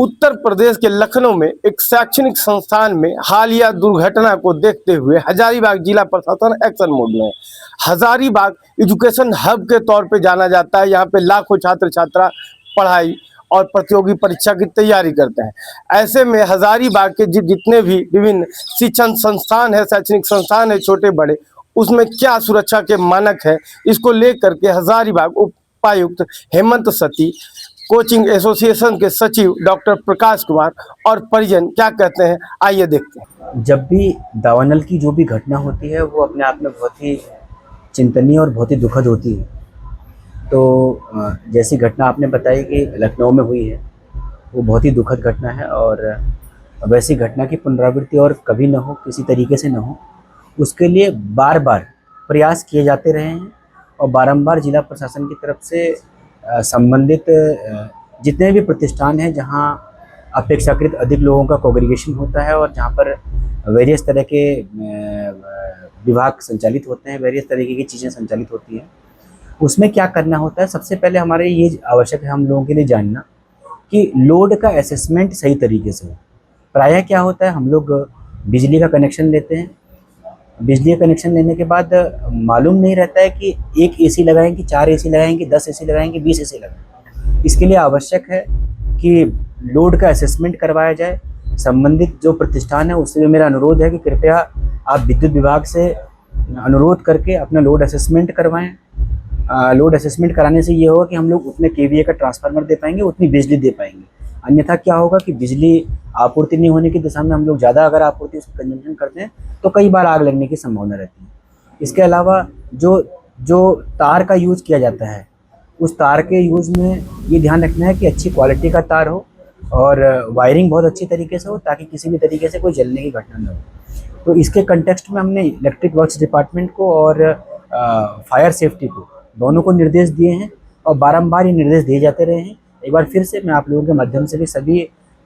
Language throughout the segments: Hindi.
उत्तर प्रदेश के लखनऊ में एक शैक्षणिक संस्थान में हालिया दुर्घटना को देखते हुए हजारीबाग जिला प्रशासन एक्शन मोड में है। हजारीबाग एजुकेशन हब के तौर पे जाना जाता है। यहाँ पे लाखों छात्र छात्रा पढ़ाई और प्रतियोगी परीक्षा की तैयारी करते हैं। ऐसे में हजारीबाग के जितने भी विभिन्न शिक्षण संस्थान है, शैक्षणिक संस्थान है, छोटे बड़े, उसमें क्या सुरक्षा के मानक है, इसको लेकर के हजारीबाग उपायुक्त हेमंत सती, कोचिंग एसोसिएशन के सचिव डॉक्टर प्रकाश कुमार और परिजन क्या कहते हैं, आइए देखते हैं। जब भी दावानल की जो भी घटना होती है वो अपने आप में बहुत ही चिंतनीय और बहुत ही दुखद होती है। तो जैसी घटना आपने बताई कि लखनऊ में हुई है, वो बहुत ही दुखद घटना है और वैसी घटना की पुनरावृत्ति और कभी न हो, किसी तरीके से न हो, उसके लिए बार बार प्रयास किए जाते रहे हैं और बारंबार जिला प्रशासन की तरफ से संबंधित जितने भी प्रतिष्ठान हैं जहां अपेक्षाकृत अधिक लोगों का कॉन्ग्रीगेशन होता है और जहां पर वेरियस तरह के विभाग संचालित होते हैं, वेरियस तरीके की चीज़ें संचालित होती हैं, उसमें क्या करना होता है। सबसे पहले हमारे ये आवश्यक है हम लोगों के लिए जानना कि लोड का असेसमेंट सही तरीके से हो। प्रायः क्या होता है, हम लोग बिजली का कनेक्शन लेते हैं, बिजली का कनेक्शन लेने के बाद मालूम नहीं रहता है कि एक एसी लगाएं कि 4 एसी लगाएं कि 10 एसी लगाएं कि 20 एसी लगाएं। इसके लिए आवश्यक है कि लोड का असेसमेंट करवाया जाए। संबंधित जो प्रतिष्ठान है उससे मेरा अनुरोध है कि कृपया आप विद्युत विभाग से अनुरोध करके अपना लोड असेसमेंट करवाएं। लोड असेसमेंट कराने से ये होगा कि हम लोग उतने केवीए का ट्रांसफार्मर दे पाएंगे, उतनी बिजली दे पाएंगे। अन्यथा क्या होगा कि बिजली आपूर्ति नहीं होने की दिशा में हम लोग ज़्यादा अगर आपूर्ति उसका कंजम्पशन करते हैं तो कई बार आग लगने की संभावना रहती है। इसके अलावा जो तार का यूज़ किया जाता है, उस तार के यूज़ में ये ध्यान रखना है कि अच्छी क्वालिटी का तार हो और वायरिंग बहुत अच्छी तरीके से हो ताकि किसी भी तरीके से कोई जलने की घटना न हो। तो इसके कंटेक्स्ट में हमने इलेक्ट्रिक वर्क्स डिपार्टमेंट को और फायर सेफ्टी को दोनों को निर्देश दिए हैं और बारंबार ये निर्देश दिए जाते रहे हैं। एक बार फिर से मैं आप लोगों के माध्यम से भी सभी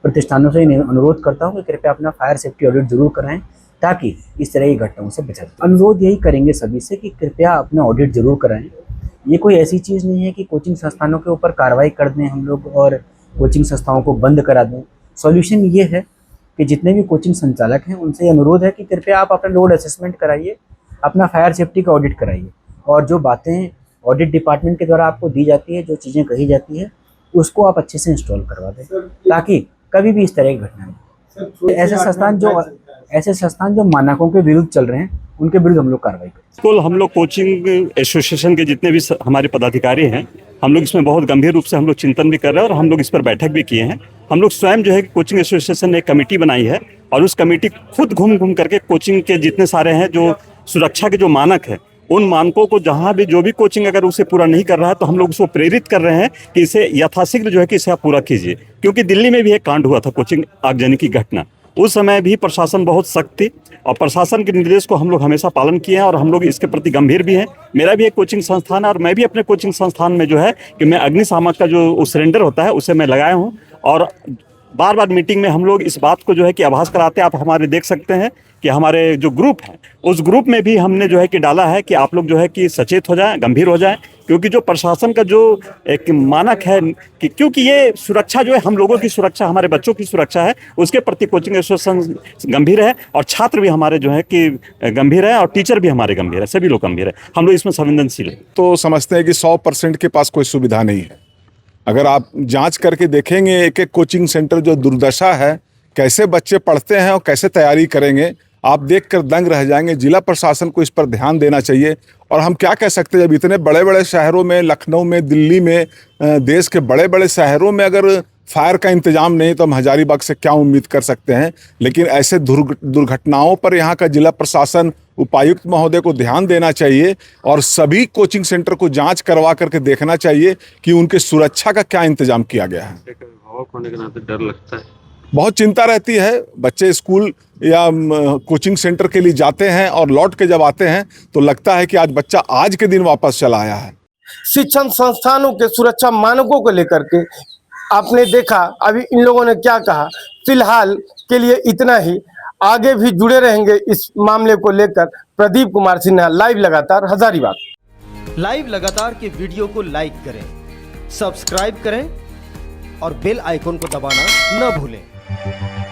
प्रतिष्ठानों से अनुरोध करता हूं कि कृपया अपना फायर सेफ्टी ऑडिट जरूर कराएं ताकि इस तरह की घटनाओं से बचा जाए। अनुरोध यही करेंगे सभी से कि कृपया अपना ऑडिट जरूर कराएं। ये कोई ऐसी चीज़ नहीं है कि कोचिंग संस्थानों के ऊपर कार्रवाई कर दें हम लोग और कोचिंग संस्थाओं को बंद करा दें। सॉल्यूशन ये है कि जितने भी कोचिंग संचालक हैं उनसे अनुरोध है कि कृपया आप अपना लोड असेसमेंट कराइए, अपना फायर सेफ्टी का ऑडिट कराइए और जो बातें ऑडिट डिपार्टमेंट के द्वारा आपको दी जाती है, जो चीज़ें कही जाती है, उसको आप अच्छे से इंस्टॉल करवा दें ताकि कभी भी इस तरह की घटना नहीं। ऐसे संस्थान जो मानकों के विरुद्ध चल रहे हैं उनके विरुद्ध हम लोग कार्रवाई करें। बिल्कुल, हम लोग कोचिंग एसोसिएशन के जितने भी हमारे पदाधिकारी हैं, हम लोग इसमें बहुत गंभीर रूप से हम लोग चिंतन भी कर रहे हैं और हम लोग इस पर बैठक भी किए हैं। हम लोग स्वयं जो है कोचिंग एसोसिएशन ने एक कमेटी बनाई है और उस कमेटी खुद घूम करके कोचिंग के जितने सारे हैं जो सुरक्षा के जो मानक है, उन मानकों को जहां भी जो भी कोचिंग अगर उसे पूरा नहीं कर रहा है तो हम लोग उसको प्रेरित कर रहे हैं कि इसे यथाशीघ्र जो है कि इसे आप पूरा कीजिए। क्योंकि दिल्ली में भी एक कांड हुआ था, कोचिंग आगजनी की घटना, उस समय भी प्रशासन बहुत सख्त थी और प्रशासन के निर्देश को हम लोग हमेशा पालन किए हैं और हम लोग इसके प्रति गंभीर भी हैं। मेरा भी एक कोचिंग संस्थान है और मैं भी अपने कोचिंग संस्थान में जो है कि मैं अग्निशामक का जो सिलेंडर होता है उसे मैं लगाया हूँ और बार बार मीटिंग में हम लोग इस बात को जो है कि आभास कराते हैं। आप हमारे देख सकते हैं कि हमारे जो ग्रुप है उस ग्रुप में भी हमने जो है कि डाला है कि आप लोग जो है कि सचेत हो जाएं, गंभीर हो जाएं, क्योंकि जो प्रशासन का जो एक मानक है कि क्योंकि ये सुरक्षा जो है हम लोगों की सुरक्षा, हमारे बच्चों की सुरक्षा है, उसके प्रति कोचिंग एसोसिएशन गंभीर है और छात्र भी हमारे जो है कि गंभीर है और टीचर भी हमारे गंभीर है, सभी लोग गंभीर है। हम लोग इसमें संवेदनशील है। तो समझते हैं कि 100% के पास कोई सुविधा नहीं है। अगर आप जांच करके देखेंगे एक एक कोचिंग सेंटर जो दुर्दशा है, कैसे बच्चे पढ़ते हैं और कैसे तैयारी करेंगे, आप देखकर दंग रह जाएंगे। जिला प्रशासन को इस पर ध्यान देना चाहिए। और हम क्या कह सकते हैं, जब इतने बड़े बड़े शहरों में, लखनऊ में, दिल्ली में, देश के बड़े बड़े शहरों में अगर फायर का इंतजाम नहीं तो हम हजारीबाग से क्या उम्मीद कर सकते हैं। लेकिन ऐसे दुर्घटनाओं पर यहाँ का जिला प्रशासन, उपायुक्त महोदय को ध्यान देना चाहिए और सभी कोचिंग सेंटर को जांच करवा करके देखना चाहिए कि उनके सुरक्षा का क्या इंतजाम किया गया है। होने के नाते डर लगता है, बहुत चिंता रहती है। बच्चे स्कूल या कोचिंग सेंटर के लिए जाते हैं और लौट के जब आते हैं तो लगता है कि आज बच्चा आज के दिन वापस चला आया है। शिक्षण संस्थानों के सुरक्षा मानकों को लेकर के आपने देखा अभी इन लोगों ने क्या कहा। फिलहाल के लिए इतना ही, आगे भी जुड़े रहेंगे इस मामले को लेकर। प्रदीप कुमार सिन्हा, लाइव लगातार, हजारीबाग। लाइव लगातार के वीडियो को लाइक करें, सब्सक्राइब करें और बेल आइकन को दबाना न भूलें।